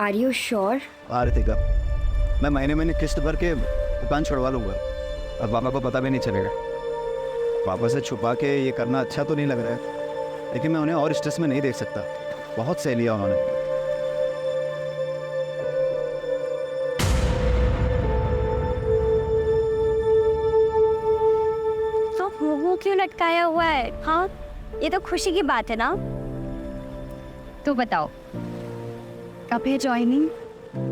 Are you sure? Ritika, मैं महीने महीने किस्त भर के दुकान छुड़वा लूँगा। अब पापा को पता भी नहीं चलेगा। पापा से छुपा के ये करना अच्छा तो नहीं लग रहा है, लेकिन मैं उन्हें और स्ट्रेस में नहीं देख सकता। बहुत सह लिया उन्होंने। तो मुंह क्यों लटकाया हुआ है? हाँ, ये तो खुशी की बात है ना। तो बताओ, कब है ज्वाइनिंग?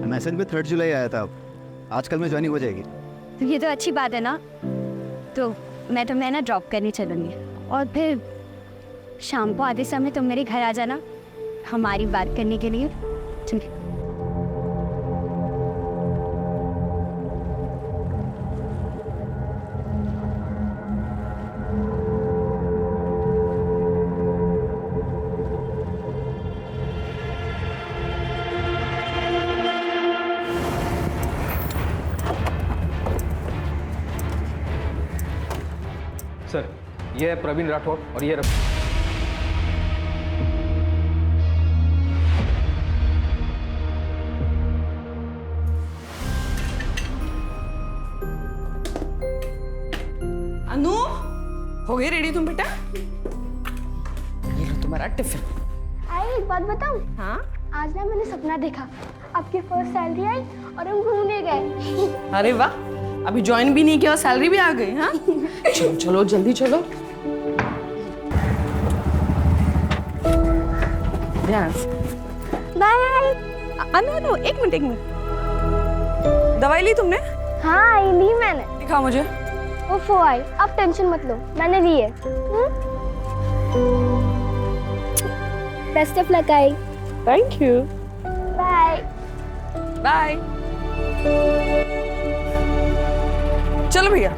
मैसेज में 3 जुलाई आया था, आजकल में ज्वाइनिंग हो जाएगी। तो ये तो अच्छी बात है ना। तो मैं तुम्हें ना ड्रॉप करने चलूँगी, और फिर शाम को आधे समय तुम मेरे घर आ जाना हमारी बात करने के लिए। ठीक है? सर, ये है प्रवीण राठौर और ये अनु, हो गई रेडी तुम बेटा? ये लो तुम्हारा टिफिन। आई एक बात बताऊं? हाँ? आज ना मैंने सपना देखा, आपकी फर्स्ट सैलरी आई और हम घूमने गए। अरे वाह, अभी ज्वाइन भी नहीं किया और सैलरी भी आ गई। हाँ, चलो चलो जल्दी चलो। ध्यान से। बाय। अनु, एक मिनट। दवाई ली तुमने? हाँ ली मैंने। दिखाओ मुझे। वो आई, अब टेंशन मत लो, मैंने ली है। बेस्ट ऑफ लक आई। Thank you. Bye bye. चलो भैया।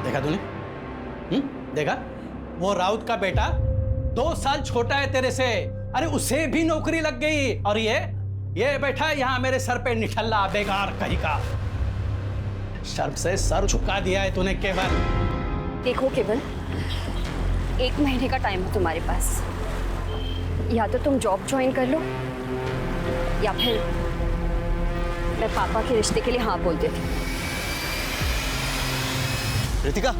देखा तूने? देखा? वो राउत का बेटा 2 साल छोटा है तेरे से। अरे उसे भी नौकरी लग गई, और ये बैठा यहाँ मेरे सर पे निठल्ला बेकार कहीं का। शर्म से सर झुका दिया है तूने केवल। देखो केवल, 1 महीने का टाइम है तुम्हारे पास। या तो तुम जॉब ज्वाइन कर लो, या फिर मैं पापा के रिश्ते के लिए हाँ बोल देती। रितिका,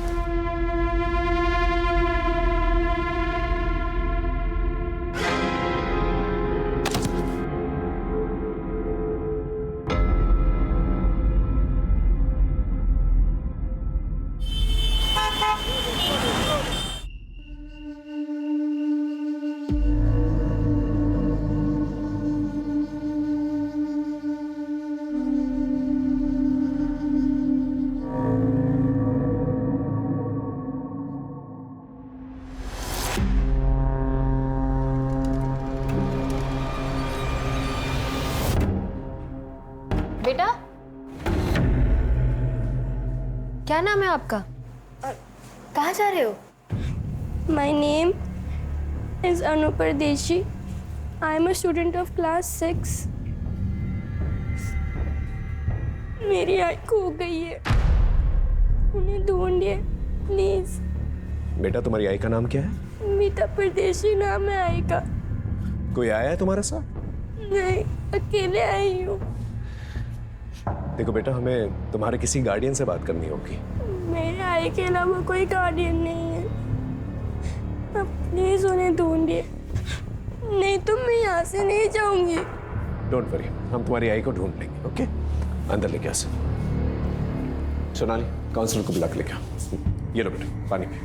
क्या नाम है आपका? और कहाँ जा रहे हो? My name is Anu Pardeshi. I am a student of class 6. मेरी आई खो गई है, उन्हें ढूंढिए प्लीज। बेटा तुम्हारी आई का नाम क्या है? मीता परदेशी नाम है आई का। कोई आया है तुम्हारे साथ? नहीं, अकेले आई हूँ। देखो बेटा, हमें तुम्हारे किसी गार्डियन से बात करनी होगी। मेरे आई के अलावा कोई गार्डियन नहीं है, अब प्लीज उन्हें ढूंढिए, नहीं तो मैं यहाँ से नहीं जाऊंगी। डोंट वरी, हम तुम्हारी आई को ढूंढ लेंगे। ओके, अंदर लेके आ। सोनाली, काउंसलर को बुला के लेके आओ। ये लो बेटा, पानी पी।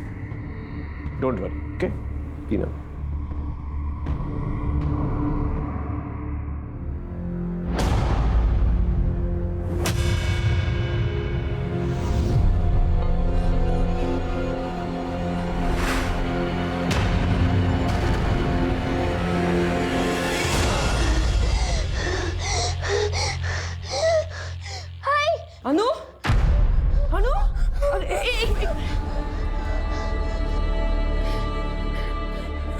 डोंट वरी, ओके, पीना। अनु, अनु, अरे एक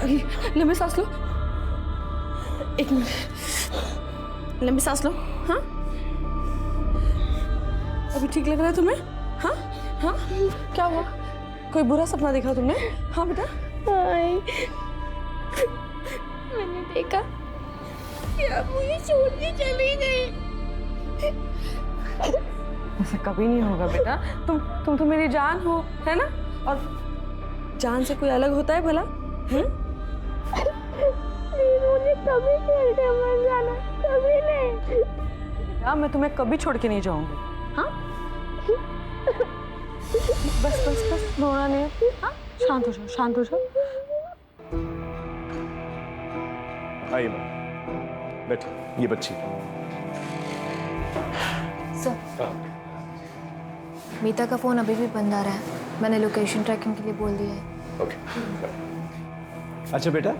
अरे लंबी सांस लो, एक मिनट, लंबी सांस लो। हाँ, अभी ठीक लग रहा है तुम्हें? हाँ हाँ, क्या हुआ? कोई बुरा सपना देखा तुमने? हाँ बेटा। हाय, मैंने देखा कि आप मुझे छोड़ के चली गई। ऐसा कभी नहीं होगा बेटा, तुम तो मेरी जान हो, है ना? और जान से कोई अलग होता है भला? मुझे कभी छोड़ के मत जाना, कभी नहीं। बेटा, मैं तुम्हें कभी छोड़ के नहीं जाऊंगी। हाँ, बस बस बस, रोना नहीं है। हाँ, शांत हो जाओ, शांत हो जाओ। आइए मैम, बैठिए। ये बच्ची सर, मीता का फोन अभी भी बंद आ रहा है। मैंने लोकेशन ट्रैकिंग के लिए बोल दिया है। ओके। अच्छा बेटा,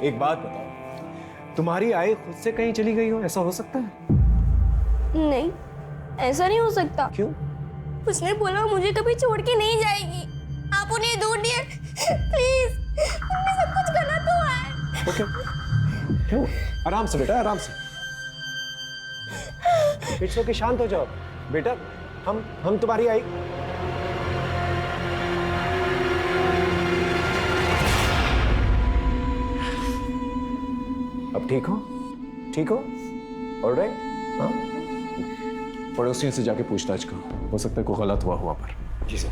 एक बात बताओ, तुम्हारी आई खुद से कहीं चली गई हो, ऐसा हो सकता है? नहीं, ऐसा नहीं हो सकता। क्यों? उसने बोला मुझे कभी छोड़ के नहीं जाएगी। आप उन्हें ढूंढिए प्लीज, उनमें सब कुछ गलत हुआ है। ओके, क्यों? आराम से बेटा, आराम से। इट्स ओके, शांत हो जाओ बेटा। हम तुम्हारी आई। अब ठीक हो? ठीक हो? ऑलराइट? हाँ, पड़ोसियों से जाके पूछताछ करो, हो सकता है कोई गलत हुआ वहां पर। जी सर।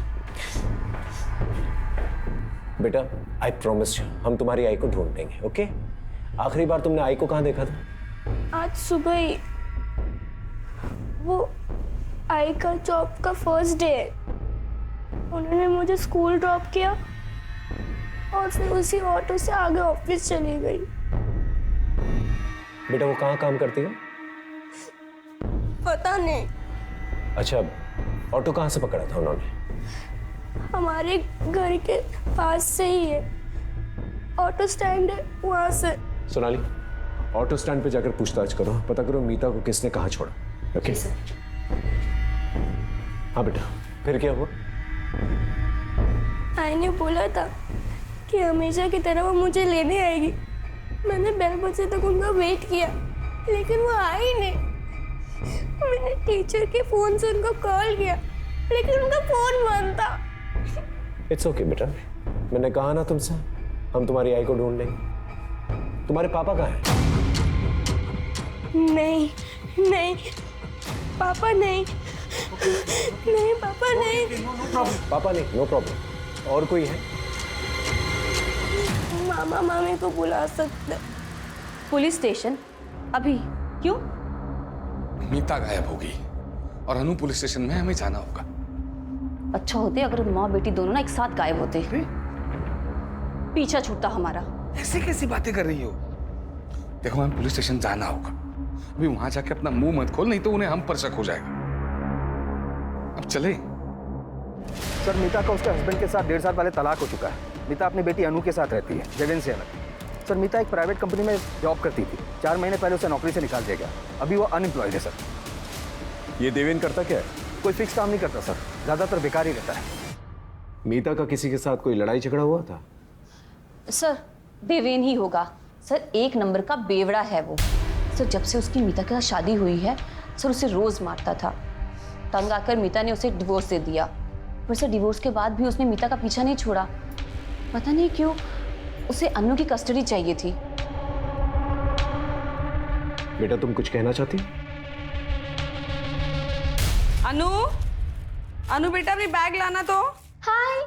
बेटा, आई प्रॉमिस यू, हम तुम्हारी आई को ढूंढ लेंगे। ओके? आखिरी बार तुमने आई को कहाँ देखा था? आज सुबह ही। वो आई का जॉब का फर्स्ट डे है, उन्होंने मुझे स्कूल ड्रॉप किया और फिर उसी ऑटो से आगे ऑफिस चली गई। बेटा, वो कहाँ काम करती है? पता नहीं। अच्छा, ऑटो कहाँ से पकड़ा था उन्होंने? हमारे घर के पास से ही है, ऑटो स्टैंड है वहां से। सोनाली, ऑटो स्टैंड पे जाकर पूछताछ करो, पता करो मीता को किसने कहाँ छोड़ा। ओके? हाँ बेटा, फिर क्या हुआ? आई ने बोला था कि हमेशा की तरह वो मुझे लेने आएगी। मैंने 12 बजे तक उनका वेट किया, लेकिन वो आई नहीं। मैंने टीचर के फोन से उनको कॉल किया, लेकिन उनका फोन बंद था। इट्स ओके बेटा, मैंने कहा ना तुमसे, हम तुम्हारी आई को ढूंढ लेंगे। तुम्हारे पापा कहाँ हैं? नहीं नहीं पापा नहीं, नहीं पापा नहीं। पापा नहीं, नो प्रॉब्लम। और कोई है? मामा मामी को बुला सकते। Police station? अभी? क्यों? मीता गायब होगी और अनु पुलिस स्टेशन में हमें जाना होगा। अच्छा होते अगर माँ बेटी दोनों ना एक साथ गायब होते, पीछा छूटता हमारा। ऐसे कैसी बातें कर रही हो? देखो, हमें पुलिस स्टेशन जाना होगा। अभी वहां जाके अपना मुंह मत खोल, नहीं तो उन्हें हम पर शक हो जाएगा। अब चले। सर, मीता का उसके हस्बैंड के साथ 1.5 साल पहले तलाक हो चुका है। मीता अपनी बेटी अनु के साथ रहती है, जगन से अलग। सर, मीता एक प्राइवेट कंपनी में जॉब करती थी। 4 महीने पहले उसे नौकरी से निकाल दिया गया। अभी वो अनएम्प्लॉयड है सर। ये देवेन करता क्या है? कोई फिक्स काम नहीं करता सर, ज़्यादातर बेकार ही रहता है। मीता का किसी के साथ कोई लड़ाई झगड़ा हुआ था? सर देवेन ही होगा सर, एक नंबर का बेवड़ा है वो सर। जब से उसकी मीता के साथ शादी हुई है सर, उसे रोज मारता था। तंग आकर मीता ने उसे डिवोर्स दे दिया, पर सर डिवोर्स के बाद भी उसने मीता का पीछा नहीं छोड़ा। पता नहीं क्यों उसे अनु की कस्टडी चाहिए थी। बेटा तुम कुछ कहना चाहती? अनु, अनु बेटा अपनी बैग लाना तो। हाय।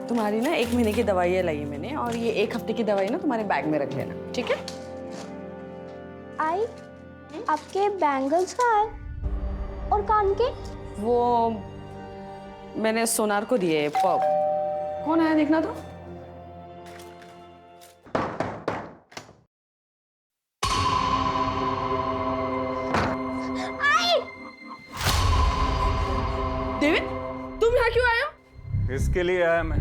तुम्हारी ना 1 महीने की दवाइयाँ लाई है मैंने, और ये 1 हफ्ते की दवाई ना तुम्हारे बैग में रख लेना, ठीक है? आई, आपके बैंगल्स कहाँ है और कान के? वो मैंने सोनार को दिए। कौन आया देखना तो। डेविड, तुम यहाँ क्यों आए हो? इसके लिए आया मैं।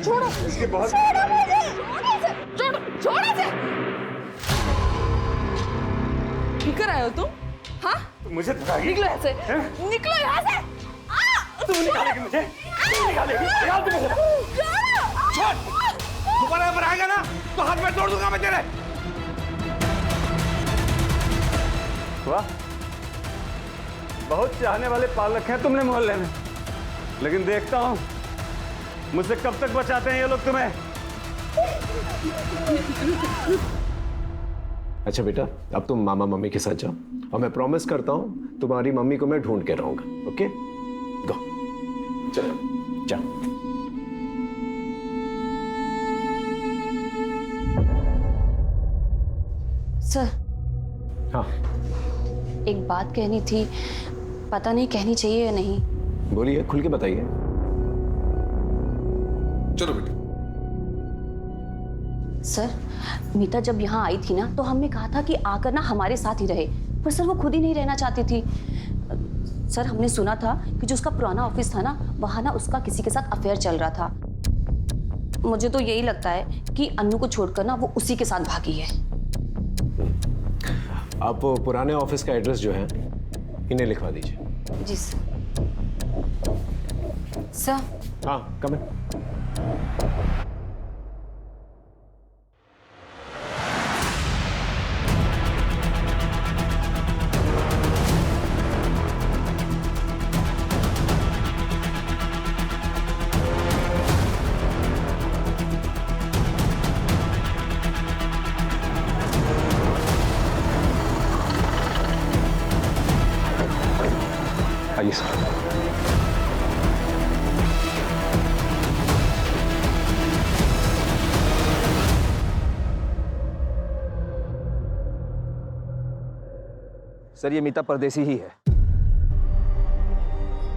छोड़ो, इसके बहुत छोड़ो, छोड़ो से। फिकर आए हो तुम? हाँ? मुझे धरागी। निकलो यहाँ से, निकलो यहाँ से। तुम निकालेगी मुझे? तुम निकालेगी? निकाल तुम मुझे। छोड़। दोबारा पर आएगा ना तो हाथ में तोड़ दूंगा मैं तेरे। वाह, बहुत चाहने वाले पाल रखे हैं तुमने मोहल्ले में, लेकिन देखता हूँ मुझसे कब तक बचाते हैं ये लोग तुम्हें। अच्छा बेटा, अब तुम मामा मम्मी के साथ जाओ, और मैं प्रॉमिस करता हूँ तुम्हारी मम्मी को मैं ढूंढ के रहूंगा। ओके, गो, चलो जाओ। सर हाँ एक बात कहनी थी, पता नहीं कहनी चाहिए या नहीं। बोलिए, खुल के बताइए। चलो बेटा। सर मीता जब यहाँ आई थी ना तो हमने कहा था कि आकर ना हमारे साथ ही रहे, पर सर वो खुद ही नहीं रहना चाहती थी। सर हमने सुना था कि जो उसका पुराना ऑफिस था ना, वहाँ ना उसका किसी के साथ अफेयर चल रहा था। मुझे तो यही लगता है कि अन्नू को छोड़कर ना वो उसी के साथ भागी है। आप पुराने ऑफिस का एड्रेस जो है इन्हें लिखवा दीजिए। जी सर। सर हाँ, कम इन। आइए सर। सर ये मीता परदेसी ही है।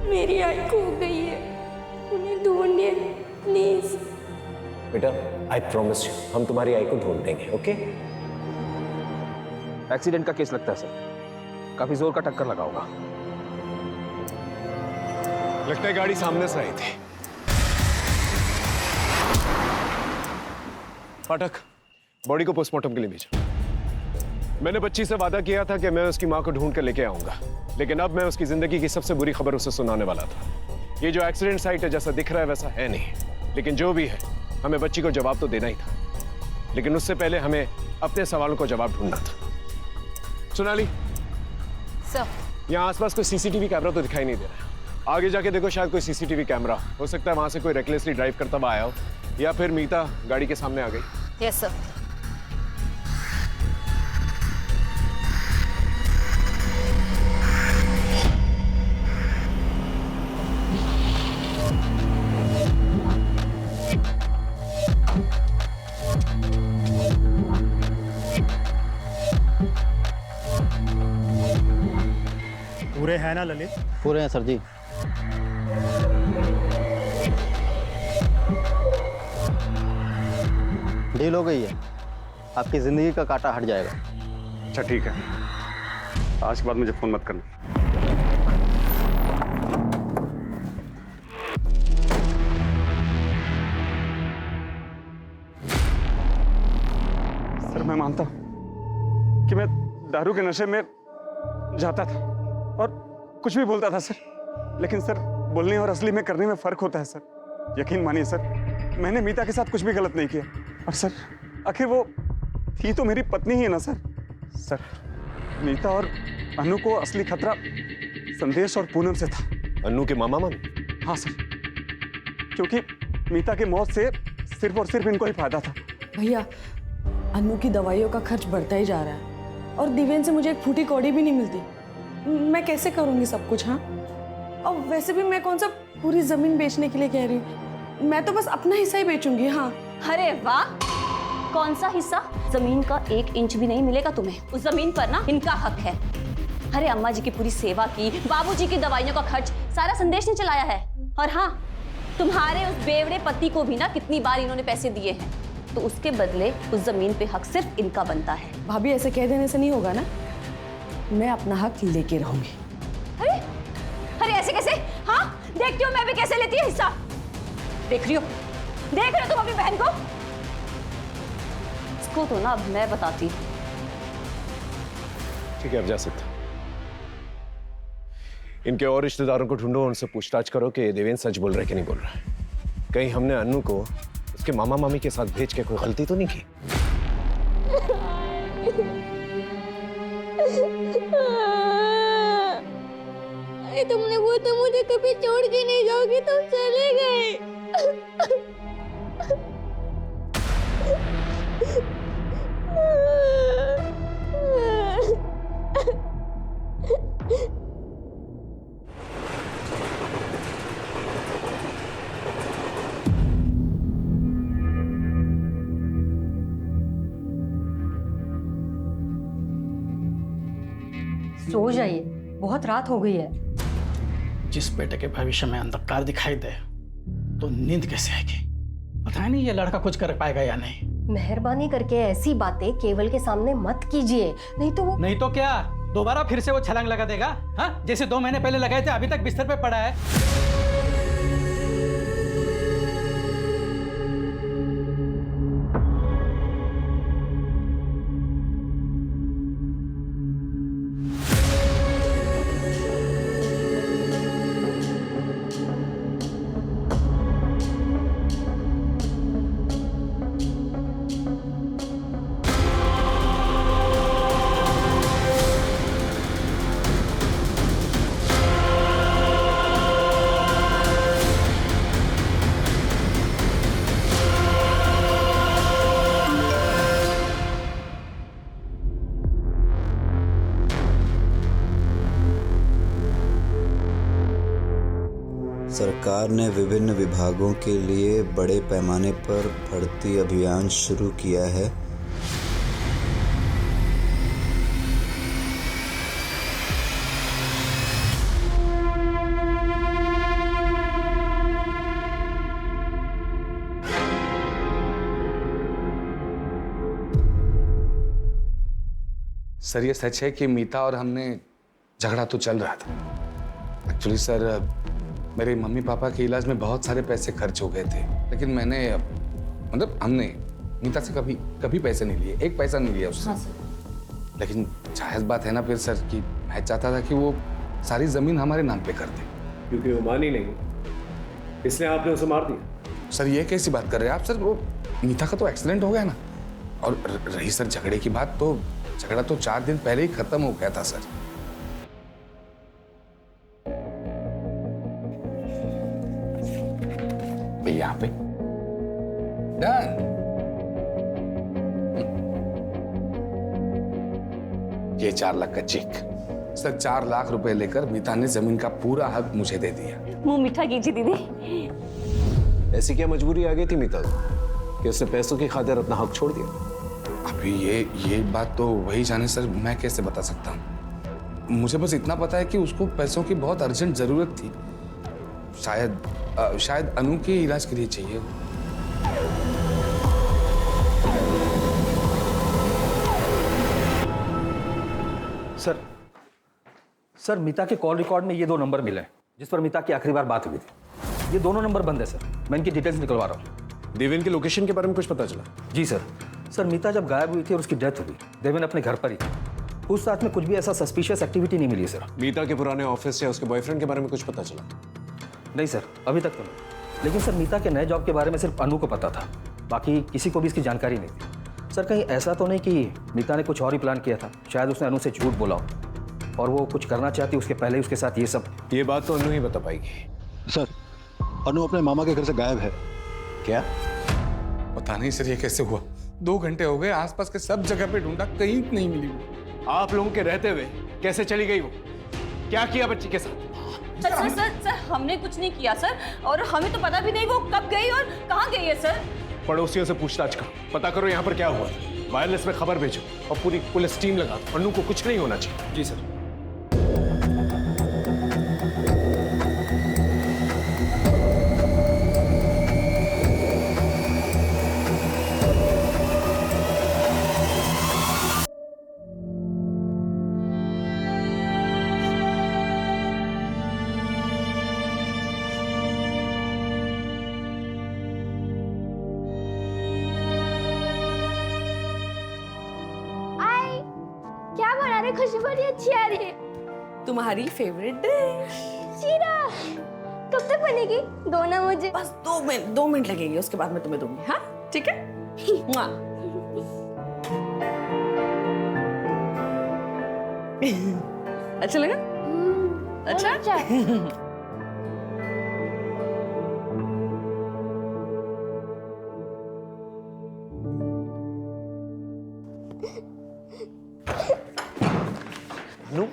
मेरी आई खो गई है, उन्हें ढूंढिए प्लीज। बेटा आई प्रॉमिस यू, हम तुम्हारी आई को ढूंढ देंगे। ओके? एक्सीडेंट का केस लगता है सर, काफी जोर का टक्कर लगा होगा। लगता है गाड़ी सामने से आई थी। पाठक, बॉडी को पोस्टमार्टम के लिए भेजा। मैंने बच्ची से वादा किया था कि मैं उसकी मां को ढूंढ कर लेके आऊंगा, लेकिन अब मैं उसकी जिंदगी की सबसे बुरी खबर उसे सुनाने वाला था। ये जो एक्सीडेंट साइट है जैसा दिख रहा है वैसा है नहीं, लेकिन जो भी है हमें बच्ची को जवाब तो देना ही था, लेकिन उससे पहले हमें अपने सवालों को जवाब ढूंढना था। सोनाली सर, यहाँ आसपास कोई सीसीटीवी कैमरा तो दिखाई नहीं दे रहा है। आगे जाके देखो, शायद कोई सीसीटीवी कैमरा हो सकता है वहां से कोई रेकलेसली ड्राइव करता हुआ आया हो, या फिर मीता गाड़ी के सामने आ गई। Yes sir. पूरे हैं ना ललित? पूरे हैं सर जी। डील हो गई है, आपकी जिंदगी का कांटा हट जाएगा। अच्छा ठीक है, आज के बाद मुझे फोन मत करना। सर मैं मानता हूं कि मैं दारू के नशे में जाता था और कुछ भी बोलता था सर। लेकिन सर, बोलने और असली में करने में फर्क होता है सर। यकीन मानिए सर, मैंने मीता के साथ कुछ भी गलत नहीं किया। और सर, आखिर वो थी तो मेरी पत्नी ही है ना सर। सर, मीता और अनु को असली खतरा संदेश और पूनम से था। अन्नू के मामा मामी? हाँ सर, क्योंकि मीता की मौत से सिर्फ और सिर्फ इनको ही फायदा था। भैया, अनु की दवाइयों का खर्च बढ़ता ही जा रहा है और दिव्यन से मुझे एक फूटी कौड़ी भी नहीं मिलती। मैं कैसे करूंगी सब कुछ? हाँ, और वैसे भी मैं कौन सा पूरी जमीन बेचने के लिए कह रही हूँ। मैं तो बस अपना हिस्सा ही बेचूंगी। हाँ। अरे वाह, कौन सा हिस्सा? जमीन का 1 इंच भी नहीं मिलेगा तुम्हें। उस जमीन पर ना इनका हक है। अरे अम्मा जी की पूरी सेवा की, बाबूजी की दवाइयों का खर्च, सारा संदेश ने चलाया है। और हाँ, तुम्हारे उस बेवड़े पति को भी ना कितनी बार इन्होंने पैसे दिए हैं, तो उसके बदले उस जमीन पे हक सिर्फ इनका बनता है। भाभी, ऐसे कह देने से नहीं होगा ना। मैं अपना हक लेके रहूंगी। अरे अरे ऐसे कैसे? हाँ, देखती हो मैं भी कैसे लेती है हिस्सा। देख रही हो तुम अपनी बहन को? इसको तो ना अब मैं बताती। ठीक है, अब जा सकते। इनके और रिश्तेदारों को ढूंढो, उनसे पूछताछ करो कि देवेंद्र सच बोल रहा है कि नहीं बोल रहा है। कहीं हमने अनु को उसके मामा मामी के साथ भेज के कोई गलती तो नहीं की? तुमने वो तो मुझे कभी छोड़ के नहीं जाओगी, तुम चले गए। सो जाइए, बहुत रात हो गई है। जिस बेटे के भविष्य में अंधकार दिखाई दे तो नींद कैसे आएगी? पता नहीं ये लड़का कुछ कर पाएगा या नहीं। मेहरबानी करके ऐसी बातें केवल के सामने मत कीजिए, नहीं तो वो। नहीं तो क्या, दोबारा फिर से वो छलांग लगा देगा? हाँ, जैसे 2 महीने पहले लगाए थे, अभी तक बिस्तर पे पड़ा है। सरकार ने विभिन्न विभागों के लिए बड़े पैमाने पर भर्ती अभियान शुरू किया है। सर, ये सच है कि मीता और हमने झगड़ा तो चल रहा था। एक्चुअली सर, मेरे मम्मी पापा के इलाज में बहुत सारे पैसे खर्च हो गए थे, लेकिन मैंने मतलब हमने मीता से कभी पैसे नहीं लिए, 1 पैसा नहीं लिया उससे। हाँ सर। लेकिन जायज़ बात है ना फिर सर कि मैं चाहता था कि वो सारी ज़मीन हमारे नाम पे कर दे। क्योंकि वो मानी नहीं, इसलिए आपने उसे मार दिया। सर, ये कैसी बात कर रहे हैं आप? सर, वो मीता का तो एक्सीडेंट हो गया ना। और रही सर झगड़े की बात, तो झगड़ा तो 4 दिन पहले ही खत्म हो गया था सर। यहाँ पे डन। ये 4 लाख का चेक। सर, 4 लाख रुपए लेकर मीता ने जमीन का पूरा हक मुझे दे दिया। मुंह मीठा कीजिए दीदी। ऐसी क्या मजबूरी आ गई थी मीता कि उसने पैसों की खातिर अपना हक छोड़ दिया? अभी ये बात तो वही जाने सर, मैं कैसे बता सकता हूँ। मुझे बस इतना पता है कि उसको पैसों की बहुत अर्जेंट जरूरत थी। शायद अनु के इलाज के लिए चाहिए। सर, मीता के कॉल रिकॉर्ड में ये 2 नंबर मिले हैं जिस पर मीता की आखिरी बार बात हुई थी। ये दोनों नंबर बंद है सर। मैं इनकी डिटेल्स निकलवा रहा हूँ। देवेन की लोकेशन के बारे में कुछ पता चला? जी सर। मीता जब गायब हुई थी और उसकी डेथ हुई, देवेन अपने घर पर ही थी। पूछताछ में कुछ भी ऐसा सस्पिशियस एक्टिविटी नहीं मिली सर। मीता के पुराने ऑफिस या उसके बॉयफ्रेंड के बारे में कुछ पता चला? नहीं सर, अभी तक तो नहीं। लेकिन सर मीता के नए जॉब के बारे में सिर्फ अनु को पता था, बाकी किसी को भी इसकी जानकारी नहीं थी। सर कहीं ऐसा तो नहीं कि मीता ने कुछ और ही प्लान किया था? शायद उसने अनु से झूठ बोला हो और वो कुछ करना चाहती उसके पहले ही उसके साथ ये सब। ये बात तो अनु ही बता पाएगी। सर अनु अपने मामा के घर से गायब है। क्या? पता नहीं सर ये कैसे हुआ। 2 घंटे हो गए, आसपास के सब जगह पे ढूंढा, कहीं नहीं मिली वो। आप लोगों के रहते हुए कैसे चली गई वो? क्या किया बच्ची के साथ? सर हमने कुछ नहीं किया सर, और हमें तो पता भी नहीं वो कब गई और कहाँ गई है सर। पड़ोसियों से पूछताछ करो, पता करो यहाँ पर क्या हुआ। वायरलेस में खबर भेजो और पूरी पुलिस टीम लगा दो। अनु को कुछ नहीं होना चाहिए। जी सर। क्या बना रहे? खुशबू बड़ी अच्छी आ रही है। तुम्हारी फेवरेट डिश। शीरा कब तक बनेगी? दो ना मुझे। बस 2 मिनट लगेंगे, उसके बाद मैं तुम्हें दूंगी। हाँ ठीक है। मुआ। अच्छा लगा? अच्छा। अनु?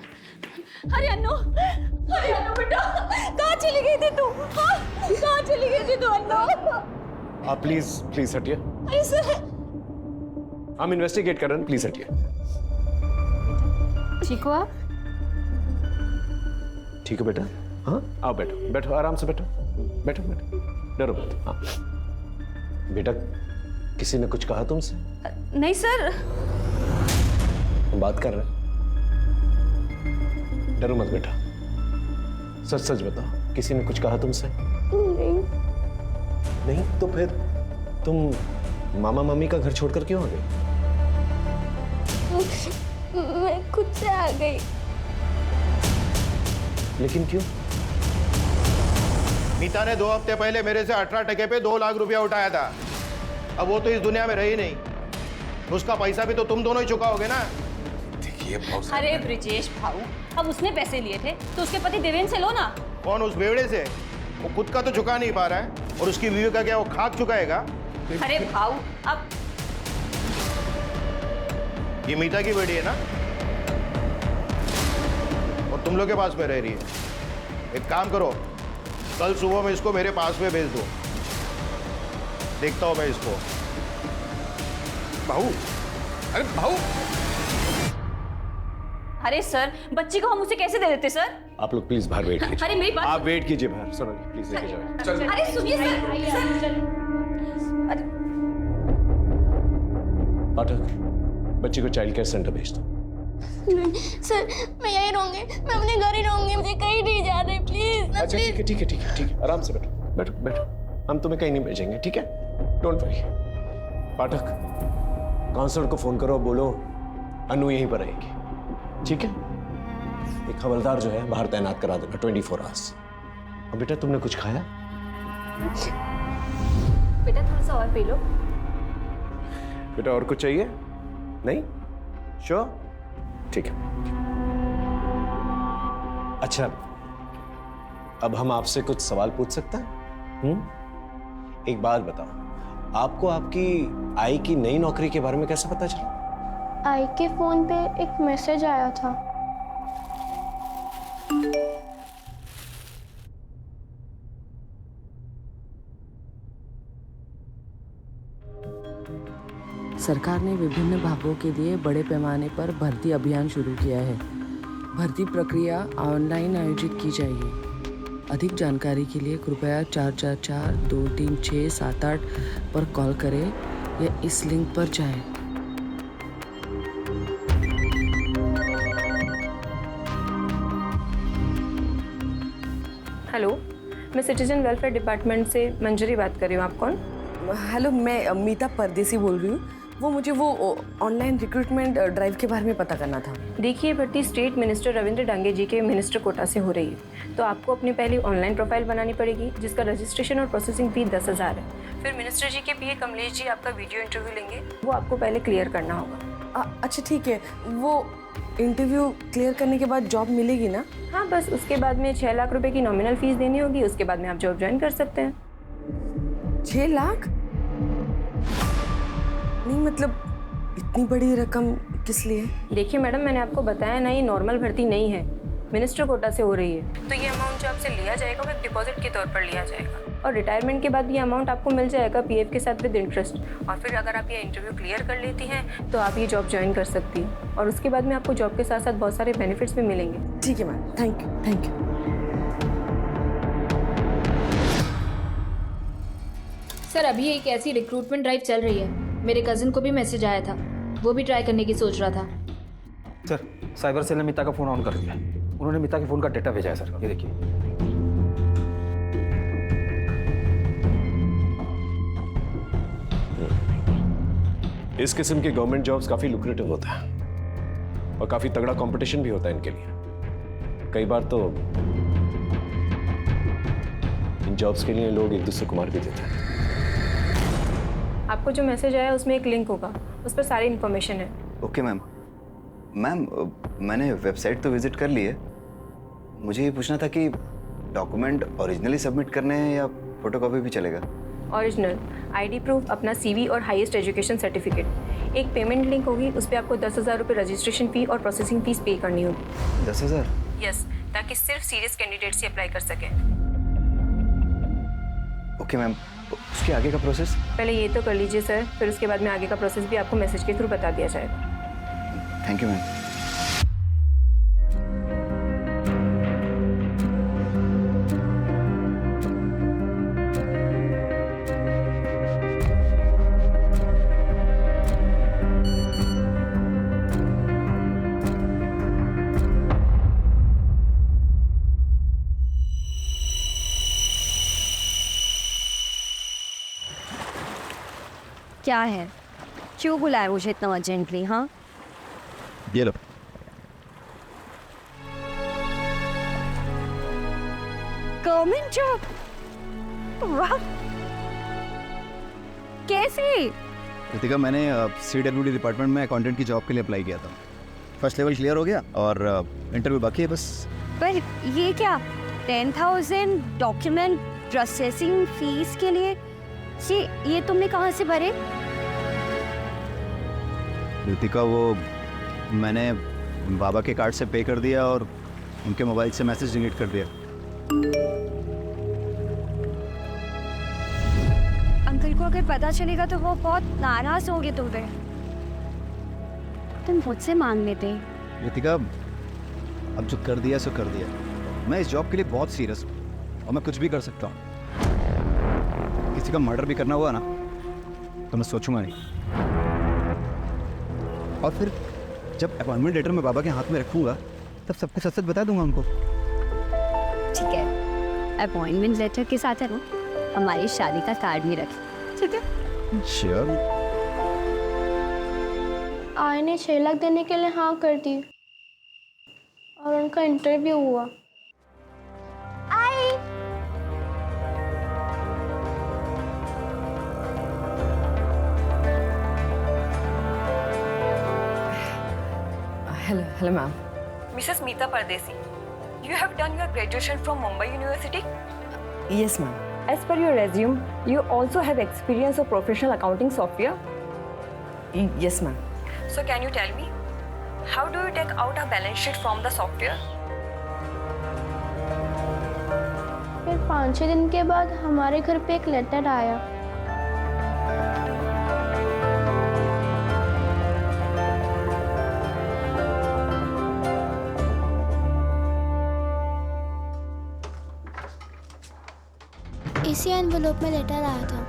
अरे अनु बेटा, कहाँ चली गई थी तू? हाँ? कहाँ चली गई थी तू अनु? आप प्लीज हटिए। अरे सर, हम इन्वेस्टिगेट कर रहे हैं, प्लीज हटिए। ठीक हो आप? ठीक है बेटा। हाँ आओ बैठो, बैठो आराम से बैठो, बैठो बैठो, डरो मत। हाँ बेटा, किसी ने कुछ कहा तुमसे? नहीं सर। हम बात कर रहे हैं, डरो मत बेटा। सच सच बताओ, किसी ने कुछ कहा तुमसे? नहीं। नहीं तो फिर तुम मामा मम्मी का घर छोड़कर क्यों आ गई? मैं खुद से आ गई। लेकिन क्यों? मीता ने 2 हफ्ते पहले मेरे से 18 टके पे 2 लाख रुपया उठाया था। अब वो तो इस दुनिया में रही नहीं, उसका पैसा भी तो तुम दोनों ही चुकाओगे ना। देखिए बहुत। अरे ब्रिजेश भाऊ, अब उसने पैसे लिए थे तो उसके पति देवेंद्र से लो ना। कौन? उस बेवड़े से? वो खुद का तो चुका नहीं पा रहा है, और उसकी बीवी का क्या वो खाक चुकाएगा? अरे भाऊ, अब ये मीता की बेटी है ना, और तुम लोग के पास में रह रही है। एक काम करो, कल सुबह में इसको मेरे पास में भेज दो, देखता हूं मैं इसको। भाऊ, अरे भाऊ। अरे सर, बच्ची को हम उसे कैसे दे देते सर? आप लोग प्लीज बाहर वेट कीजिए। अरे मेरी बात। आप वेट कीजिए बाहर, सुनो प्लीज लेके जाओ। अरे सुनिए सर। अरे पाठक, बच्ची को चाइल्ड केयर सेंटर भेज दो। नहीं सर, मैं यहीं रहूंगी, मैं अपने घर ही रहूंगी, मुझे कहीं नहीं जाना प्लीज। अच्छा ठीक है ठीक है ठीक है ठीक है, आराम से बैठो बैठो बैठो, हम तुम्हें कहीं नहीं भेजेंगे, ठीक है? Don't worry. पाठक, काउंसलर को फोन करो, बोलो अनु यहीं पर रहेगी, ठीक है? एक हवलदार जो है बाहर तैनात करा देना 24 आवर्स। और बेटा, तुमने कुछ खाया? बेटा थोड़ा सा और पी लो। बेटा और कुछ चाहिए? नहीं? श्योर? ठीक है। अच्छा, अब हम आपसे कुछ सवाल पूछ सकते हैं? एक बात बताओ, आपको आपकी आई की नई नौकरी के बारे में कैसे पता चला? आई के फोन पे एक मैसेज आया था। सरकार ने विभिन्न भागों के लिए बड़े पैमाने पर भर्ती अभियान शुरू किया है। भर्ती प्रक्रिया ऑनलाइन आयोजित की जाएगी। अधिक जानकारी के लिए कृपया 444-236-78 पर कॉल करें या इस लिंक पर जाएं। हेलो, मैं सिटीजन वेलफेयर डिपार्टमेंट से मंजरी बात कर रही हूँ। आप कौन? हेलो, मैं मीता परदेसी बोल रही हूँ। वो मुझे वो ऑनलाइन रिक्रूटमेंट ड्राइव के बारे में पता करना था। देखिए, भर्ती स्टेट मिनिस्टर रविंद्र डांगे जी के मिनिस्टर कोटा से हो रही है, तो आपको अपनी पहली ऑनलाइन प्रोफाइल बनानी पड़ेगी, जिसका रजिस्ट्रेशन और प्रोसेसिंग फी 10,000 है। फिर मिनिस्टर जी के पीए कमलेश जी आपका वीडियो इंटरव्यू लेंगे, वो आपको पहले क्लियर करना होगा। अच्छा ठीक है, वो इंटरव्यू क्लियर करने के बाद जॉब मिलेगी ना? हाँ, बस उसके बाद में 6 लाख रुपए की नॉमिनल फीस देनी होगी, उसके बाद में आप जॉब ज्वाइन कर सकते हैं। 6 लाख? नहीं मतलब इतनी बड़ी रकम किस लिए? देखिए मैडम, मैंने आपको बताया ना, ये नॉर्मल भर्ती नहीं है, मिनिस्टर कोटा से हो रही है, तो ये अमाउंट जो आपसे लिया जाएगा वो एक डिपॉजिट के तौर पर लिया जाएगा, और रिटायरमेंट के बाद ये अमाउंट आपको मिल जाएगा पीएफ के साथ विद इंटरेस्ट। और फिर अगर आप ये इंटरव्यू क्लियर कर लेती हैं तो आप ये जॉब ज्वाइन कर सकती हैं, और उसके बाद में आपको जॉब के साथ साथ बहुत सारे बेनिफिट्स भी मिलेंगे। ठीक है ma'am, thank you thank you. Sir, अभी एक ऐसी रिक्रूटमेंट ड्राइव चल रही है, मेरे कजिन को भी मैसेज आया था, वो भी ट्राई करने की सोच रहा था। सर, साइबर सेल ने मीता का फ़ोन ऑन कर दिया, उन्होंने मीता के फ़ोन का डेटा भेजा है सर, ये देखिए। इस किस्म के गवर्नमेंट जॉब्स काफी लुक्रेटिव होता है और काफी तगड़ा कंपटीशन भी होता है इनके लिए। कई बार तो इन जॉब्स के लिए लोग एक दूसरे को मार भी देते हैं। आपको जो मैसेज आया उसमें एक लिंक होगा, उस पर सारी इन्फॉर्मेशन है। Okay ma'am. मैम, मैंने वेबसाइट तो विजिट कर ली है, मुझे ये पूछना था कि डॉक्यूमेंट ओरिजिनली सबमिट करने हैं या फोटोकॉपी भी चलेगा? ओरिजिनल आईडी प्रूफ, अपना सीवी और हाईएस्ट एजुकेशन सर्टिफिकेट। एक पेमेंट लिंक होगी, उस पर आपको 10,000 रुपये रजिस्ट्रेशन फी और प्रोसेसिंग फीस पे करनी होगी। 10,000? यस, ताकि सिर्फ सीरियस कैंडिडेट्स ही अप्लाई कर सकें। ओके मैम, उसके आगे का प्रोसेस? पहले ये तो कर लीजिए सर, फिर उसके बाद में आगे का प्रोसेस भी आपको मैसेज के थ्रू बता दिया जाएगा। Thank you ma'am. क्या है, क्यों बुलाया मुझे इतना अर्जेंटली? हाँ, ये लो। Government job? वाह, कैसे? रितिका, मैंने CWD डिपार्टमेंट में अकाउंटेंट की जॉब के लिए अप्लाई किया था। फर्स्ट लेवल क्लियर हो गया और इंटरव्यू बाकी है बस। पर ये क्या, 10,000 डॉक्यूमेंट प्रोसेसिंग फीस के लिए? ये तुमने कहाँ से भरे? रितिका, वो मैंने बाबा के कार्ड से पे कर दिया और उनके मोबाइल से मैसेज डिलीट कर दिया। अंकल को अगर पता चलेगा तो वो बहुत नाराज होंगे तुम पे। तुम मुझसे मांग लेते। रितिका, अब जो कर दिया सो कर दिया। मैं इस जॉब के लिए बहुत सीरियस हूँ और मैं कुछ भी कर सकता हूँ। किसी का मर्डर भी करना हुआ ना तो मैं सोचूंगा नहीं। और फिर जब अपॉइंटमेंट लेटर मैं बाबा के हाथ में रखूंगा तब सबको सच सच बता दूंगा उनको। ठीक है, अपॉइंटमेंट लेटर के साथ है ना हमारी शादी का कार्ड भी रखें, ठीक है? श्योर। आय ने 6 लाख देने के लिए हाँ कर दी और उनका इंटरव्यू हुआ। Hello ma'am. मिसेस मीता परदेसी, you have done your graduation from Mumbai University? Yes ma'am. As per your resume, you also have experience of professional accounting software? Yes ma'am. So can you tell me, how do you take out a balance sheet from the software? फिर 5-6 दिन के बाद हमारे घर पे एक letter आया। इसी एनवेलोप में लेटर आया था।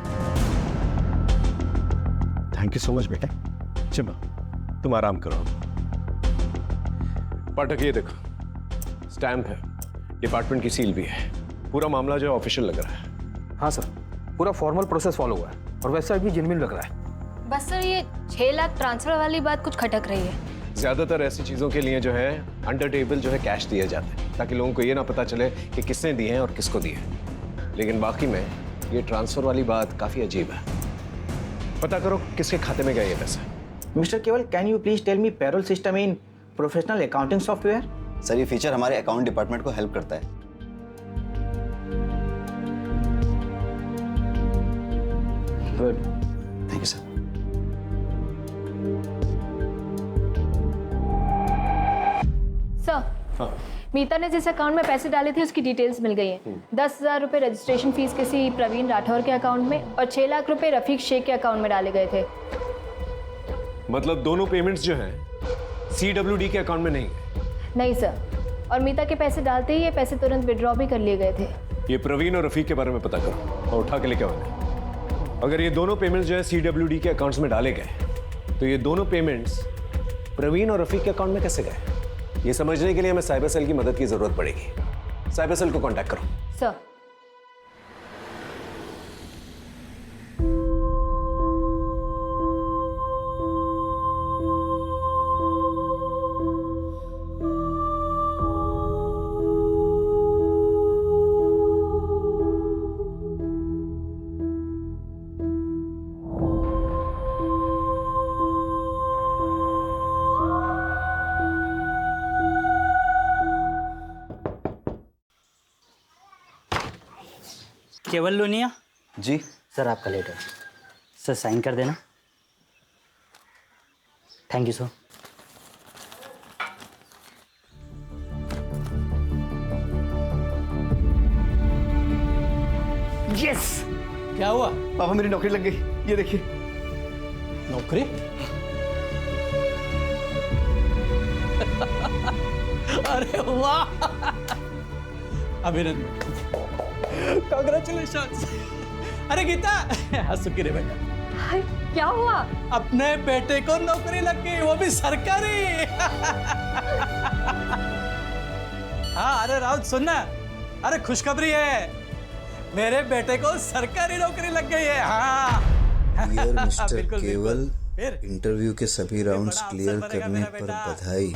थैंक यू सो मच बेटा। चिम्मा, तुम आराम करो। पाठक, ये देखो, स्टैम्प है, डिपार्टमेंट की सील भी है। पूरा मामला जो है ऑफिशियल लग रहा है। हाँ सर, पूरा फॉर्मल प्रोसेस फॉलो हुआ है और वेबसाइट भी जेन्युइन लग रहा है। बस सर ये 6 लाख ट्रांसफर वाली बात कुछ खटक रही है। ज्यादातर ऐसी चीजों के लिए जो है अंडर टेबल जो है कैश दिए जाते हैं, ताकि लोगों को ये ना पता चले कि किसने दिए हैं और किसको दिए हैं। लेकिन बाकी में ये ट्रांसफर वाली बात काफी अजीब है। पता करो किसके खाते में गए ये पैसे। Mister Keval, can you please tell me payroll system in professional accounting software? Sir ये फीचर हमारे अकाउंट डिपार्टमेंट को हेल्प करता है। Good, thank you sir. Sir, Meeta ने जिस अकाउंट में पैसे डाले थे उसकी डिटेल्स मिल गई हैं। 10,000 रुपये रजिस्ट्रेशन फीस किसी प्रवीण राठौर के अकाउंट में और 6 लाख रुपए रफीक शेख के अकाउंट में डाले गए थे। मतलब दोनों पेमेंट्स जो हैं CWD के अकाउंट में नहीं है? नहीं सर, और मीता के पैसे डालते ही ये पैसे तुरंत विड्रॉ भी कर लिए गए थे। ये प्रवीण और रफीक के बारे में पता करो और उठा के लेके आओ। अगर ये दोनों पेमेंट्स जो है CWD के अकाउंट्स में डाले गए तो ये दोनों पेमेंट्स प्रवीण और रफीक के अकाउंट में कैसे गए? ये समझने के लिए हमें साइबर सेल की मदद की जरूरत पड़ेगी। साइबर सेल को कांटेक्ट करो। सर, केवल लोनिया जी सर, आपका लेटर। सर साइन कर देना। Thank you sir. यस। क्या हुआ? पापा मेरी नौकरी लग गई, ये देखिए। नौकरी? अरे वाह, अभिनंदन, कांग्रेचुलेशंस। अरे गीता, सुखी रे बेटा। क्या हुआ? अपने बेटे को नौकरी लग गई, वो भी सरकारी। हाँ, अरे राउत सुनना, अरे खुशखबरी है, मेरे बेटे को सरकारी नौकरी लग गई है। हाँ डियर मिस्टर केवल, इंटरव्यू के सभी राउंड्स क्लियर करने पर बधाई।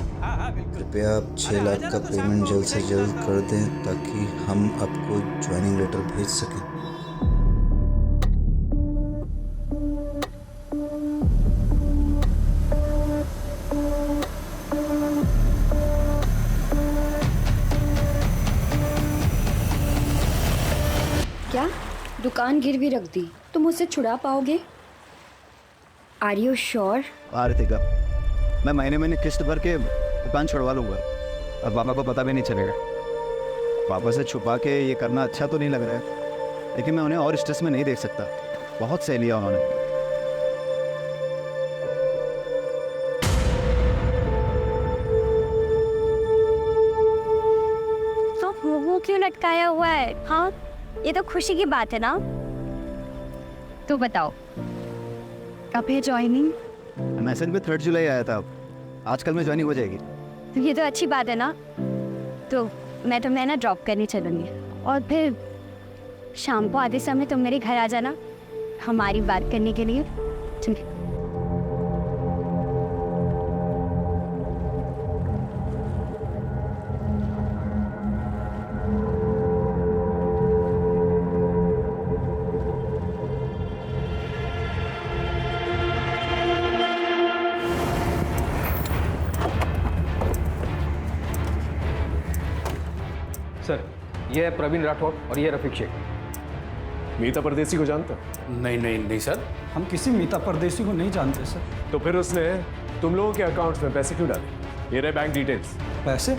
कृपया आप 6 लाख का पेमेंट जल्द से जल्द कर दें ताकि हम आपको ज्वाइनिंग लेटर भेज सकें। क्या दुकान गिरवी रख दी? तुम मुझसे छुड़ा पाओगे? Are you sure? आरतिका, मैं महीने किस्त भर के दुकान छुड़वा लूंगा। अब पापा को पता भी नहीं चलेगा। पापा से छुपा के ये करना अच्छा तो नहीं लग रहा है, लेकिन मैं उन्हें और स्ट्रेस में नहीं देख सकता। बहुत सह लिया उन्होंने। तो वो क्यों लटकाया हुआ है? हाँ, ये तो खुशी की बात है ना। तो बताओ कब है ज्वाइनिंग? मैसेज में 3 जुलाई आया था, आजकल में ज्वाइनिंग हो जाएगी। तो ये तो अच्छी बात है ना। तो मैं तुम्हें ना ड्रॉप करने चलूँगी और फिर शाम को आधे समय तुम मेरे घर आ जाना हमारी बात करने के लिए। ठीक है? सर, ये है प्रवीण राठौर और ये रफीक शेख। मीता परदेसी को जानते? नहीं सर, हम किसी मीता परदेसी को नहीं जानते सर। तो फिर उसने तुम लोगों के अकाउंट्स में पैसे क्यों डाले? ये रहे बैंक डिटेल्स। पैसे?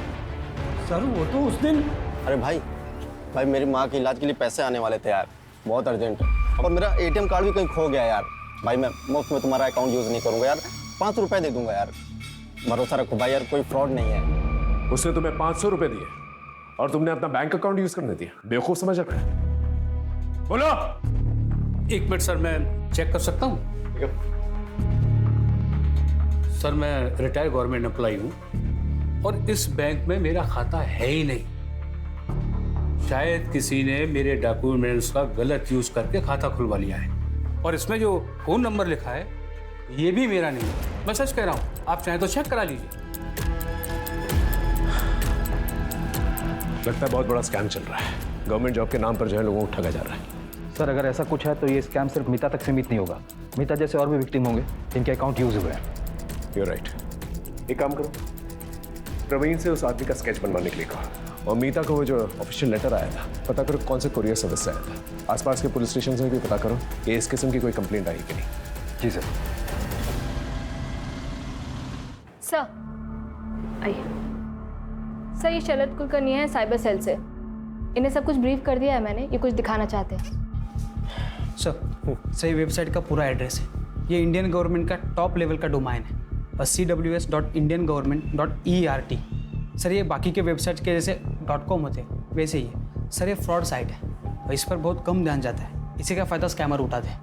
सर वो तो उस दिन। अरे भाई मेरी माँ के इलाज के लिए पैसे आने वाले थे यार, बहुत अर्जेंट। और मेरा ATM कार्ड भी कहीं खो गया यार। भाई मैं मुफ्त में तुम्हारा अकाउंट यूज़ नहीं करूँगा यार, 5 रुपये दे दूंगा यार। भरोसा रखो भाई यार, कोई फ्रॉड नहीं है। उसने तुम्हें 500 रुपये दिए और तुमने अपना बैंक अकाउंट यूज करने दिया? बेवकूफ समझ रहा है? बोलो। 1 मिनट सर, मैं चेक कर सकता हूँ? सर मैं रिटायर्ड गवर्नमेंट एम्प्लॉई हूँ और इस बैंक में मेरा खाता है ही नहीं। शायद किसी ने मेरे डॉक्यूमेंट्स का गलत यूज करके खाता खुलवा लिया है। और इसमें जो फोन नंबर लिखा है ये भी मेरा नहीं है, मैं सच कह रहा हूँ, आप चाहें तो चेक करा लीजिए। लगता है बहुत बड़ा स्कैम चल रहा है। गवर्नमेंट जॉब के नाम पर जो है लोगों को ठगा जा रहा है। सर अगर ऐसा कुछ है तो ये स्कैम सिर्फ मीता तक सीमित नहीं होगा। मीता जैसे और भी विक्टिम होंगे जिनके अकाउंट यूज हुए हैं। You're right. एक काम करो, प्रवीण से उस आदमी का स्केच बनवाने के लिए कहो, और मीता को वो जो ऑफिशियल लेटर आया था पता करो कौन से कुरियर सर्विस से आया था। आसपास के पुलिस स्टेशन से भी पता करो कि इस किस्म की कोई कंप्लेंट आई कि नहीं। जी सर। सर आइए सर, ये शरद कुलकर्णी है साइबर सेल से। इन्हें सब कुछ ब्रीफ कर दिया है मैंने, ये कुछ दिखाना चाहते हैं। सर ये वेबसाइट का पूरा एड्रेस है। ये इंडियन गवर्नमेंट का टॉप लेवल का डोमाइन है, cws.indiangovernment.ert। सर ये बाकी के वेबसाइट के जैसे .com होते हैं वैसे ही है। सर ये फ्रॉड साइट है और इस पर बहुत कम ध्यान जाता है, इसी का फ़ायदा स्कैमर उठाते हैं।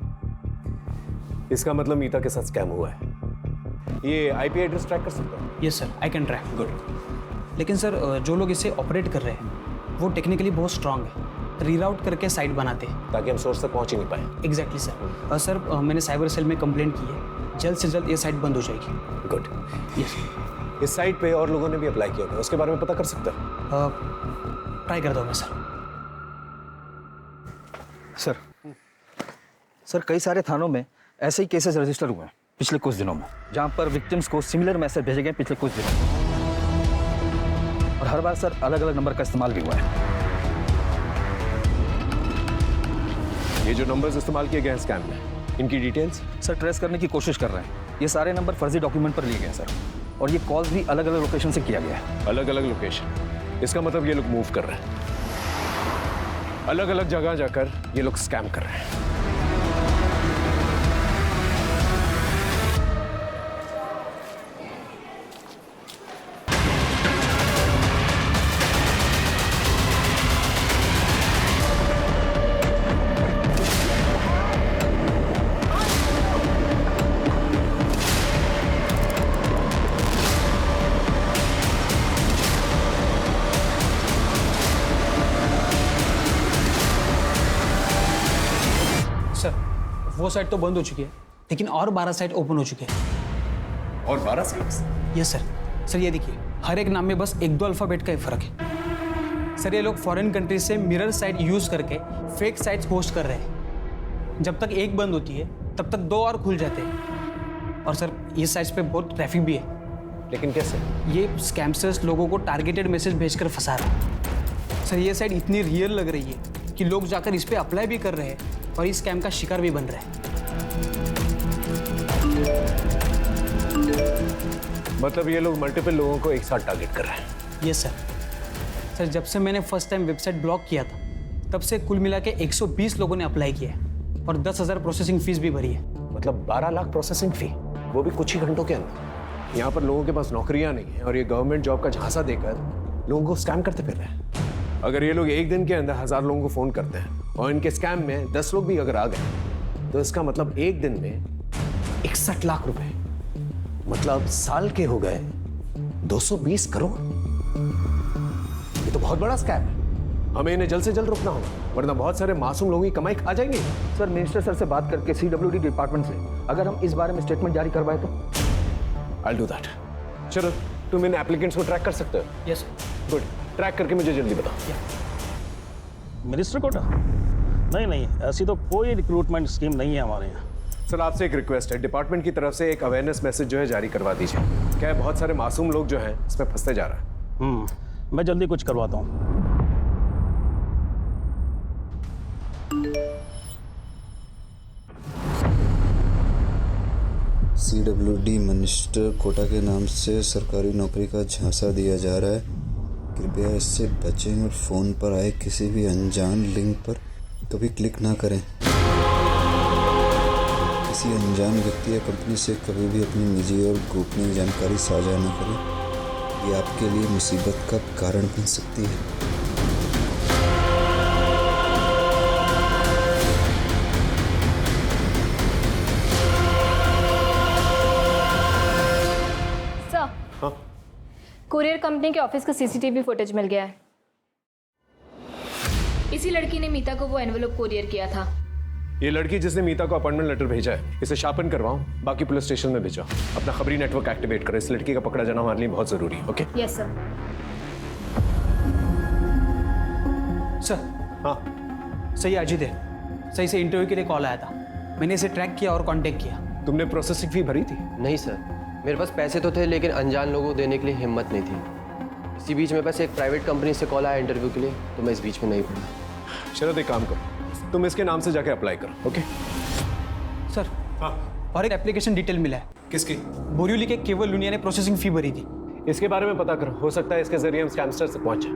इसका मतलब मीता के साथ स्कैम हुआ है। ये आईपी एड्रेस ट्रैक कर सकते हो? Yes sir, I can track. Good. लेकिन सर जो लोग इसे ऑपरेट कर रहे हैं वो टेक्निकली बहुत स्ट्रांग है, रीराउट करके साइट बनाते हैं ताकि हम सोर्स तक पहुंच ही नहीं पाए। Exactly sir. सर मैंने साइबर सेल में कंप्लेंट की है, जल्द से जल्द ये साइट बंद हो जाएगी। गुड। यस। इस साइट पे और लोगों ने भी अप्लाई किया होगा, उसके बारे में पता कर सकते हैं? ट्राई करता हूँ मैं सर। सर कई सारे थानों में ऐसे ही केसेस रजिस्टर हुए हैं पिछले कुछ दिनों में, जहां पर विक्टिम्स को सिमिलर मैसेज भेजे गए पिछले कुछ दिनों में, और हर बार सर अलग अलग नंबर का इस्तेमाल भी हुआ है। ये जो नंबर्स इस्तेमाल किए गए हैं स्कैम में, इनकी डिटेल्स सर ट्रेस करने की कोशिश कर रहे हैं। ये सारे नंबर फर्जी डॉक्यूमेंट पर लिए गए हैं सर, और ये कॉल्स भी अलग अलग लोकेशन से किया गया है। अलग अलग लोकेशन, इसका मतलब ये लोग मूव कर रहे हैं, अलग अलग जगह जाकर ये लोग स्कैम कर रहे हैं। वो साइट तो बंद हो चुकी है, लेकिन और 12 साइट ओपन हो चुके हैं। और 12 साइट्स? Yes sir. सर ये देखिए, हर एक नाम में बस 1-2 अल्फ़ाबेट का ही फर्क है। सर ये लोग फॉरेन कंट्रीज से मिरर साइट यूज़ करके फेक साइट्स होस्ट कर रहे हैं। जब तक एक बंद होती है तब तक 2 और खुल जाते हैं। और सर ये साइट्स पे बहुत ट्रैफिक भी है। लेकिन कैसे? ये स्कैमर्स लोगों को टारगेटेड मैसेज भेजकर फंसा रहे हैं। सर ये साइट इतनी रियल लग रही है कि लोग जाकर इस पर अप्लाई भी कर रहे हैं और इस स्कैम का शिकार भी बन रहे हैं। मतलब ये लोग मल्टीपल लोगों को एक साथ टारगेट कर रहे हैं? Yes sir. सर जब से मैंने फर्स्ट टाइम वेबसाइट ब्लॉक किया था तब से कुल मिला के 120 लोगों ने अप्लाई किया है और 10,000 प्रोसेसिंग फीस भी भरी है। मतलब 12 लाख प्रोसेसिंग फी, वो भी कुछ ही घंटों के अंदर। यहाँ पर लोगों के पास नौकरियाँ नहीं है और ये गवर्नमेंट जॉब का झांसा देकर लोगों को स्कैम करते फिर रहे हैं। अगर ये लोग एक दिन के अंदर 1000 लोगों को फ़ोन करते हैं और इनके स्कैम में 10 लोग भी अगर आ गए तो इसका मतलब एक दिन में 61 लाख रुपए, मतलब साल के हो गए 220 करोड़। ये तो बहुत बड़ा स्कैम है। हमें इन्हें जल्द से जल्द रोकना होगा, वरना बहुत सारे मासूम लोगों की कमाई खा जाएंगे। सर मिनिस्टर सर से बात करके CWD डिपार्टमेंट से अगर हम इस बारे में स्टेटमेंट जारी करवाए तो? I'll do that. चलो तुम इन एप्लीकेंट्स को ट्रैक कर सकते हो? यस। गुड, ट्रैक करके मुझे जल्दी बताओ। मिनिस्टर कोटा? नहीं, ऐसी तो कोई रिक्रूटमेंट स्कीम नहीं है हमारे यहाँ। सर आपसे एक रिक्वेस्ट है, डिपार्टमेंट की तरफ से एक अवेयरनेस मैसेज जो है जारी करवा दीजिए। क्या है, बहुत सारे मासूम लोग जो हैं इसमें फंसते जा रहे हैं। मैं जल्दी कुछ करवाता हूँ। CWD मिनिस्टर कोटा के नाम से सरकारी नौकरी का झांसा दिया जा रहा है, कृपया इससे बचें और फ़ोन पर आए किसी भी अनजान लिंक पर कभी क्लिक ना करें। किसी अनजान व्यक्ति या कंपनी से कभी भी अपनी निजी और गोपनीय जानकारी साझा न करें, ये आपके लिए मुसीबत का कारण बन सकती है। कुरियर कंपनी के ऑफिस का CCTV फुटेज मिल गया है। इसी लड़की ने मीता को वो एनवेलप कुरियर किया था ये लड़की जिसने मीता को अपॉइंटमेंट लेटर भेजा है, इसे शापन करवाओ, बाकी पुलिस स्टेशन में भेजो। अपना खबरी नेटवर्क एक्टिवेट करो। इस लड़की का पकड़ा जाना हमारे लिए बहुत जरूरी है। ओके? Yes sir. सर। हाँ सही अजीत है, सही से इंटरव्यू के लिए कॉल आया था, मैंने इसे ट्रैक किया और कांटेक्ट किया। तुमने प्रोसेसिंग फी भरी थी? नहीं सर, मेरे पास पैसे तो थे लेकिन अनजान लोगों को देने के लिए हिम्मत नहीं थी। इसी बीच में बस एक प्राइवेट कंपनी से कॉल आया इंटरव्यू के लिए, तो मैं इस बीच में नहीं पड़ा। शरद एक काम करो, तुम इसके नाम से जाके अप्लाई करो। ओके? सर। हाँ। और एक एप्लीकेशन डिटेल मिला है। किसकी? बोरिवली के केवल लुनिया ने प्रोसेसिंग फी भरी थी। इसके बारे में पता करो, हो सकता है इसके जरिए हम स्कैमस्टर से पहुंचे।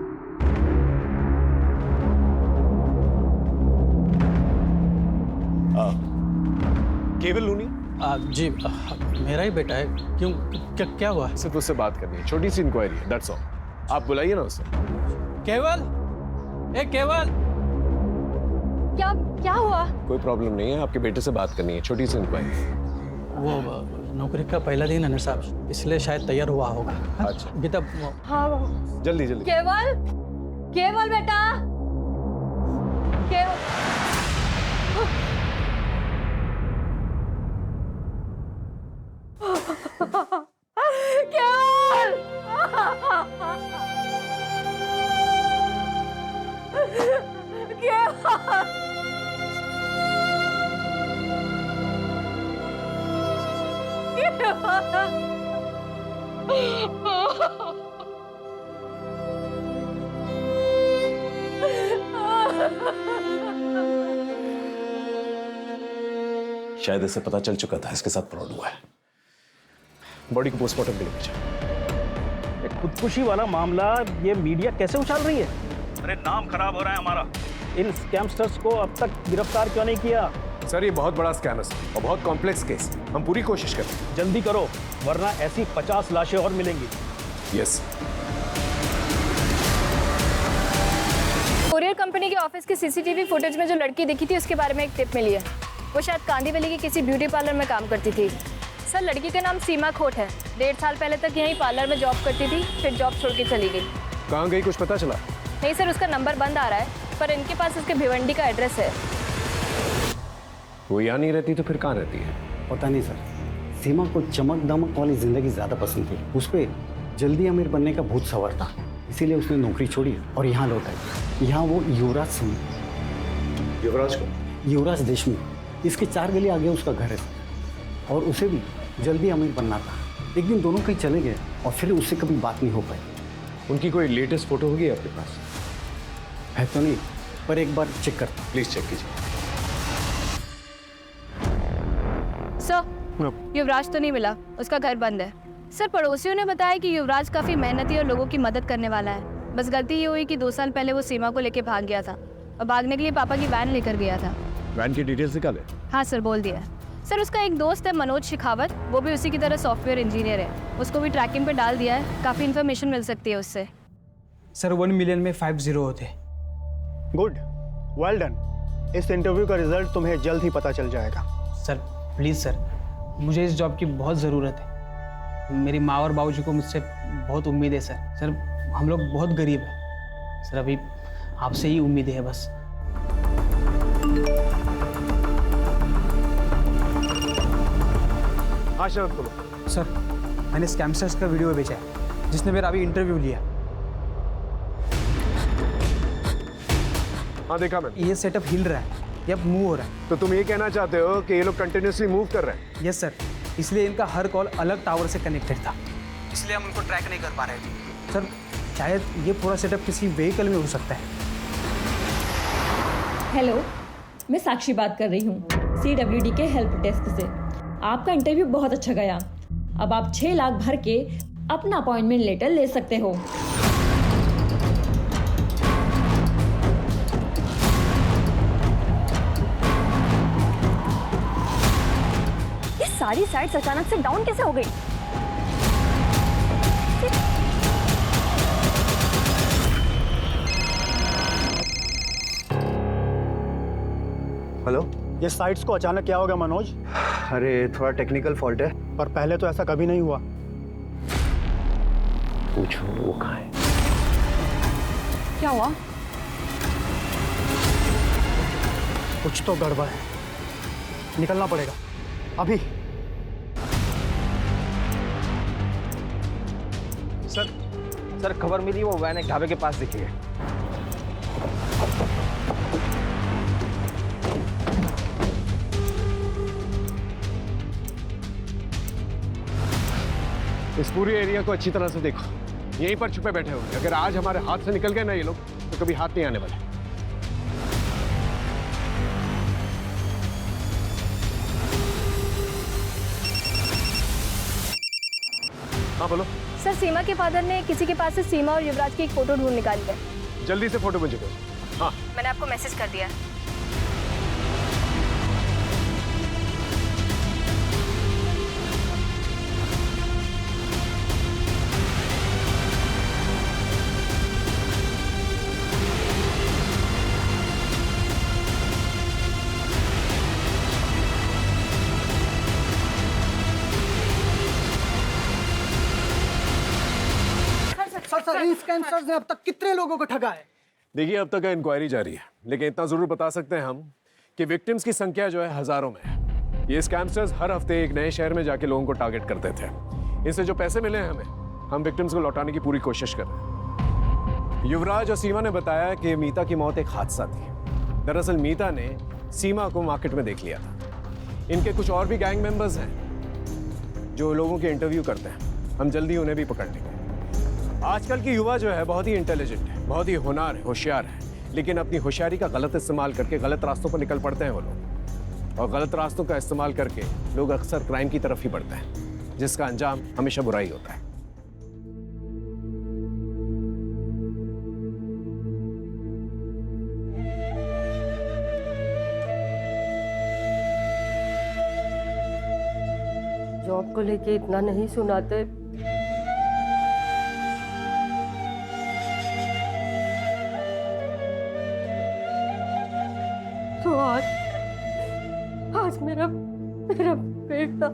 केवल लूनी? जी मेरा ही बेटा है। क्यों, क्या हुआ? सिर्फ उससे बात करनी है, छोटी सी इंक्वायरी है, दैट्स ऑल। आप बुलाइए ना उसे। केवल, ए केवल, क्या हुआ? कोई प्रॉब्लम नहीं है, आपके बेटे से बात करनी है, छोटी सी इंक्वायरी। वो नौकरी का पहला दिन है ना साहब, इसलिए शायद तैयार हुआ होगा। अच्छा गीता, हाँ जल्दी जल्दी। केवल, केवल बेटा, केवल। केवल, केवल। शायद इसे पता चल चुका था इसके साथ फ्रॉड हुआ है। बॉडी को पोस्टमार्टम के लिए भेजा। खुदकुशी वाला मामला ये मीडिया कैसे उछाल रही है? अरे नाम खराब हो रहा है हमारा। इन स्कैमस्टर्स को अब तक गिरफ्तार क्यों नहीं किया? सर ये बहुत बड़ा स्कैम है और बहुत कॉम्प्लेक्स केस, हम पूरी कोशिश करें। जल्दी करो वरना ऐसी 50 लाशें और मिलेंगी। यस। कोरियर कंपनी के ऑफिस की सीसीटीवी फुटेज में जो लड़की दिखी थी उसके बारे में एक टिप मिली है। वो शायद कांदीवली की किसी ब्यूटी पार्लर में काम करती थी। सर लड़की का नाम सीमा खोट है। 1.5 साल पहले तक यहीं पार्लर में जॉब करती थी, फिर जॉब छोड़ के चली गई। कहाँ गई कुछ पता चला? नहीं सर, उसका नंबर बंद आ रहा है, पर इनके पास उसके भिवंडी का एड्रेस है। वो यहाँ नहीं रहती तो फिर कहाँ रहती है? पता नहीं सर, सीमा को चमक दमक वाली जिंदगी ज़्यादा पसंद थी। उस पर जल्दी अमीर बनने का भूत सवार था, इसीलिए उसने नौकरी छोड़ी और यहाँ लौट आई। यहाँ वो युवराज सिंह, युवराज को? युवराज देशमुख, इसके 4 गली आगे उसका घर है और उसे भी जल्दी अमीर बनना था। एक दिन दोनों कहीं चले गए और फिर उससे कभी बात नहीं हो पाई। उनकी कोई लेटेस्ट फोटो होगी आपके पास? है तो नहीं, पर एक बार चेक करता। प्लीज चेक कीजिए। सर युवराज तो नहीं मिला, उसका घर बंद है। सर पड़ोसियों ने बताया कि युवराज काफ़ी मेहनती और लोगों की मदद करने वाला है। बस गलती ये हुई कि 2 साल पहले वो सीमा को लेके भाग गया था और भागने के लिए पापा की वैन लेकर गया था। वैन की डिटेल्स निकाले? हाँ सर, बोल दिया। सर उसका एक दोस्त है मनोज शेखावत, वो भी उसी की तरह सॉफ्टवेयर इंजीनियर है। उसको भी ट्रैकिंग पे डाल दिया है, काफ़ी इन्फॉर्मेशन मिल सकती है उससे। सर 1 मिलियन में 50 होते। Good, well done. इस इंटरव्यू का रिजल्ट तुम्हें जल्द ही पता चल जाएगा। सर प्लीज़ सर, मुझे इस जॉब की बहुत ज़रूरत है। मेरी माँ और बाबूजी को मुझसे बहुत उम्मीद है सर। सर हम लोग बहुत गरीब हैं सर, अभी आपसे ही उम्मीद है बस। हाँ शरद बोलो। सर मैंने स्कैमस्टर्स का वीडियो भेजा है जिसने मेरा अभी इंटरव्यू लिया। हाँ देखा मैंने। ये सेटअप हिल रहा है, ये अब मूव हो रहा है। तो तुम ये कहना चाहते हो कि ये लोग कंटिन्यूसली मूव कर रहे हैं? यस सर, इसलिए इनका हर कॉल अलग टावर से कनेक्टेड था, इसलिए हम उनको ट्रैक नहीं कर पा रहे थे। सर शायद ये पूरा सेटअप किसी व्हीकल में हो सकता है। हेलो, मैं साक्षी बात कर रही हूँ CWD के हेल्प डेस्क से। आपका इंटरव्यू बहुत अच्छा गया। अब आप 6 लाख भर के अपना अपॉइंटमेंट लेटर ले सकते हो। ये सारी साइट्स अचानक से डाउन कैसे हो गई? हेलो, ये साइट्स को अचानक क्या होगा मनोज? अरे थोड़ा टेक्निकल फॉल्ट है। पर पहले तो ऐसा कभी नहीं हुआ। पूछो वो कहाँ है? क्या हुआ? कुछ तो गड़बड़ है। निकलना पड़ेगा अभी। सर खबर मिली, वो वैन एक ढाबे के पास दिखी है। इस पूरी एरिया को अच्छी तरह से देखो, यहीं पर छुपे बैठे होंगे। अगर आज हमारे हाथ से निकल गए ना ये लोग, तो कभी हाथ नहीं आने वाले। हाँ बोलो। सर सीमा के फादर ने किसी के पास से सीमा और युवराज की एक फ़ोटो ढूंढ निकाली है। जल्दी से फोटो मुझे दो। हाँ मैंने आपको मैसेज कर दिया। सर इन स्कैमर्स ने अब तक कितने लोगों को ठगा है? देखिए, अब तक इंक्वायरी जारी है, लेकिन इतना जरूर बता सकते हैं हम कि विक्टिम्स की संख्या जो है हजारों में है। ये स्कैमस्टर्स हर हफ्ते एक नए शहर में जाके लोगों को टारगेट करते थे। इनसे जो पैसे मिले हैं हमें, हम विक्टिम्स को लौटाने की पूरी कोशिश कर रहे हैं। युवराज और सीमा ने बताया कि मीता की मौत एक हादसा थी। दरअसल मीता ने सीमा को मार्केट में देख लिया था। इनके कुछ और भी गैंग मेंबर्स हैं जो लोगों के इंटरव्यू करते हैं। हम जल्दी उन्हें भी पकड़ लेंगे। आजकल की युवा जो है बहुत ही इंटेलिजेंट है, बहुत ही होनहार है, होशियार है, लेकिन अपनी होशियारी का गलत इस्तेमाल करके गलत रास्तों पर निकल पड़ते हैं वो लोग। और गलत रास्तों का इस्तेमाल करके लोग अक्सर क्राइम की तरफ ही बढ़ते हैं, जिसका अंजाम हमेशा बुरा ही होता है। जॉब को लेके इतना नहीं सुनाते। तो आज मेरा बेटा